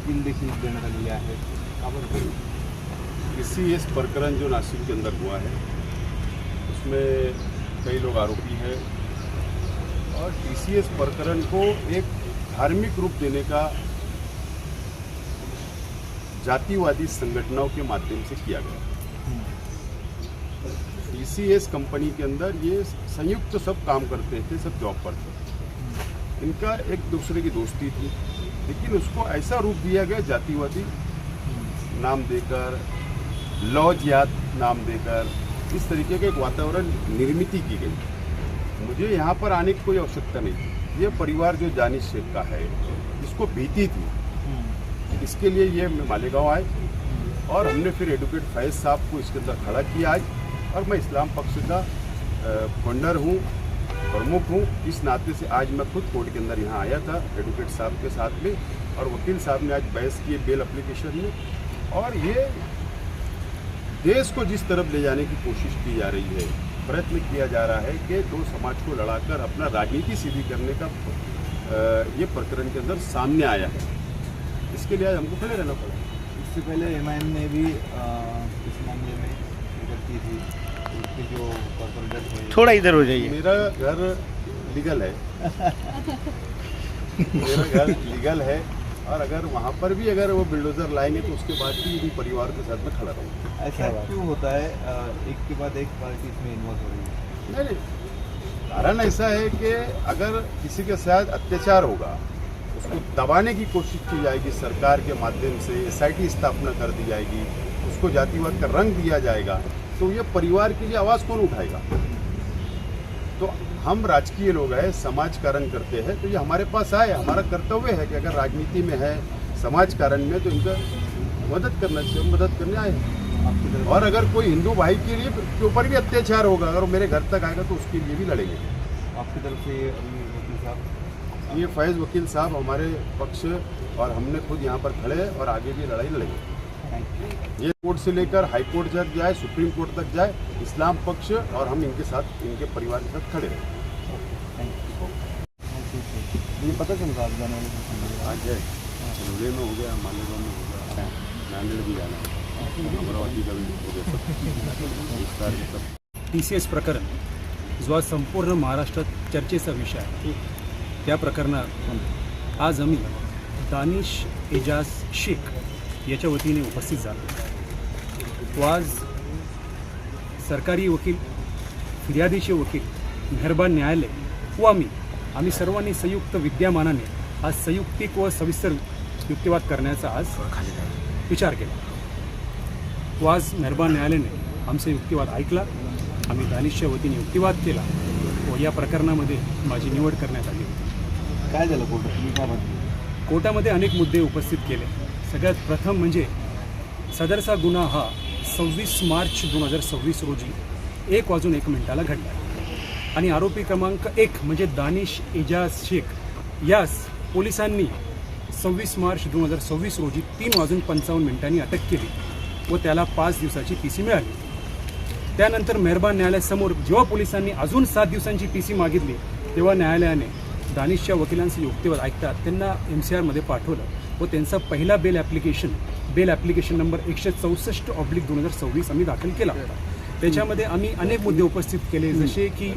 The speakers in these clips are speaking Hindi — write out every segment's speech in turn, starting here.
वकील देखील देण्यात आलेले आहेत. आपण TCS प्रकरण जो नासिक के अंदर हुआ है उसमें कई लोग आरोपी हैं और TCS प्रकरण को एक धार्मिक रूप देने का जातिवादी संगठनों के माध्यम से किया गया। TCS कंपनी के अंदर ये संयुक्त सब काम करते थे, सब जॉब पर थे। इनका एक दूसरे की दोस्ती थी, लेकिन उसको ऐसा रूप दिया गया जातिवादी नाम देकर, लॉजियात नाम देकर, इस तरीके का एक वातावरण निर्मित की गई। मुझे यहाँ पर आने की कोई आवश्यकता नहीं थी। ये परिवार जो दानिश शेख का है, इसको भीति थी, इसके लिए ये मालेगांव आए और हमने फिर एडवोकेट फैज साहब को इसके अंदर खड़ा किया आज। और मैं इस्लाम पक्ष का फाउंडर हूँ, प्रमुख हूँ, इस नाते से आज मैं खुद कोर्ट के अंदर यहाँ आया था एडवोकेट साहब के साथ में, और वकील साहब ने आज बहस की बेल एप्लीकेशन में। और ये देश को जिस तरफ ले जाने की कोशिश की जा रही है, प्रयत्न किया जा रहा है कि दो समाज को लड़ाकर अपना राजनीति सीधी करने का ये प्रकरण के अंदर सामने आया है। इसके लिए आज हमको खड़े रहना पड़ा। इससे पहले MIM ने भी इस मामले में शिरकत की थी। उसके जो कॉर्पोरेट जज हुए, थोड़ा इधर हो जाइए। मेरा घर लीगल है मेरा घर लीगल है, और अगर वहाँ पर भी अगर वो बिल्डोजर लाएंगे तो उसके बाद भी इन परिवार के साथ में खड़ा रहूँगा। ऐसा क्यों होता है? एक के बाद एक पार्टी इसमें इन्वॉल्व हो रही है। नहीं, कारण ऐसा है कि अगर किसी के साथ अत्याचार होगा, उसको दबाने की कोशिश की जाएगी सरकार के माध्यम से, SIT स्थापना कर दी जाएगी, उसको जातिवाद का रंग दिया जाएगा, तो ये परिवार के लिए आवाज़ कौन उठाएगा? तो हम राजकीय लोग हैं, समाज कारण करते हैं, तो ये हमारे पास आए। हमारा कर्तव्य है कि अगर राजनीति में है, समाज कारण में, तो इनका मदद करना चाहिए, मदद करने आए हैं। और अगर कोई हिंदू भाई के ऊपर भी अत्याचार होगा, अगर वो मेरे घर तक आएगा तो उसके लिए भी लड़ेंगे। आपकी तरफ से अभी वकील साहब, ये फैज़ वकील साहब हमारे पक्ष, और हमने खुद यहाँ पर खड़े हैं और आगे भी लड़ाई लड़ेंगे। ये कोर्ट से लेकर हाई कोर्ट तक जाए, सुप्रीम कोर्ट तक जाए, इस्लाम पक्ष और हम इनके साथ, इनके परिवार के साथ खड़े रहें। मुझे पता चलता आप जाने वाले आज है झूले में हो गया, मालेगांव में हो गया, नांदेड़ भी जाना है, अमरावती का भी हो गया। TCS प्रकरण जो आज संपूर्ण महाराष्ट्रात चर्चेचा विषय आहे, त्या प्रकरणात आज आम्ही दानिश एजाज शेख याच्या वतीने उपस्थित झालो। तो आज सरकारी वकील, फिर्यादीचे वकील, मेहरबान न्यायालय व आम्ही सर्वांनी संयुक्त विद्यमानाने आज संयुक्तिक व सविस्तर युक्तिवाद करण्याचा आज विचार केला। तो आज मेहरबान न्यायालयाने आमचा युक्तिवाद ऐकला, आम्ही दानिशच्या वतीने युक्तिवाद केला व या प्रकरणामध्ये माझी निवड करण्यात आली होती। काय झालं कोर्टात? तुम्ही काय म्हणता? कोर्टामध्ये अनेक मुद्दे उपस्थित केले। सगळ्यात प्रथम म्हणजे सदरचा गुन्हा हा 26 मार्च 2026 रोजी 1:01 घडला आणि आरोपी क्रमांक 1 म्हणजे दानिश एजाज शेख यास पोलिसांनी 26 मार्च 2026 रोजी 3:55 अटक केली व त्याला 5 दिवसाची PC मिळाली। त्यानंतर मेहरबान न्यायालयासमोर जेव्हा पोलिसांनी अजून 7 दिवसांची PC मागितली, तेव्हा न्यायालयाने दानिशच्या वकिलांचं युक्तिवाद ऐकतात त्यांना MCR मध्ये पाठवलं व त्यांचा पहिला बेल ॲप्लिकेशन नंबर 164/2026 आम्ही दाखल केला होता। त्याच्यामध्ये आम्ही अनेक मुद्दे उपस्थित केले, जसे की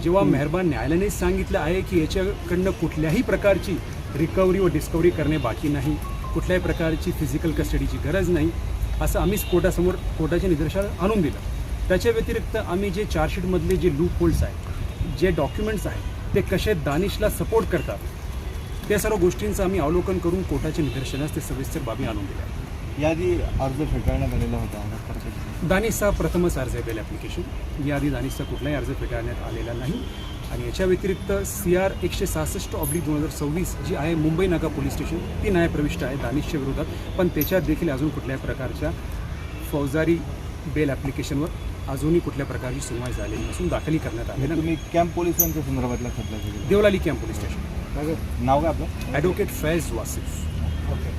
जेव्हा मेहरबान न्यायालयाने सांगितलं आहे की याच्याकडनं कुठल्याही प्रकारची रिकव्हरी व डिस्कव्हरी करणे बाकी नाही, कुठल्याही प्रकारची फिजिकल कस्टडीची गरज नाही, असं आम्ही कोर्टासमोर कोर्टाच्या निदर्शनास आणून दिलं। त्याच्या व्यतिरिक्त आम्ही जे चार्जशीटमधले जे लूप होल्स आहेत, जे डॉक्युमेंट्स आहेत, ते कसे दानिशला सपोर्ट करतात, त्या सर्व गोष्टींचं आम्ही अवलोकन करून कोर्टाच्या निदर्शनास ते सविस्तर बाबी आणून दिल्या। याआधी अर्ज फेटाळण्यात आलेला होता दानिशचा प्रथमच अर्ज आहे बेल ॲप्लिकेशन, याआधी दानिशचा कुठलाही अर्ज फेटाळण्यात आलेला नाही। आणि याच्या व्यतिरिक्त CR 166/2026 जी आहे मुंबई नाका पोलीस स्टेशन, ती न्यायप्रविष्ट आहे दानिशच्या विरोधात, पण त्याच्यात देखील अजून कुठल्याही प्रकारच्या फौजदारी बेल ॲप्लिकेशनवर अजूनही कुठल्या प्रकारची सुनवाई झालेली नसून दाखली करण्यात आलेली नाही। तुम्ही कॅम्प पोलिसांच्या संदर्भातला खटला केला? Devlali camp police station. नाव काय आपलं? ॲडव्होकेट फैज वासिफ। ओके.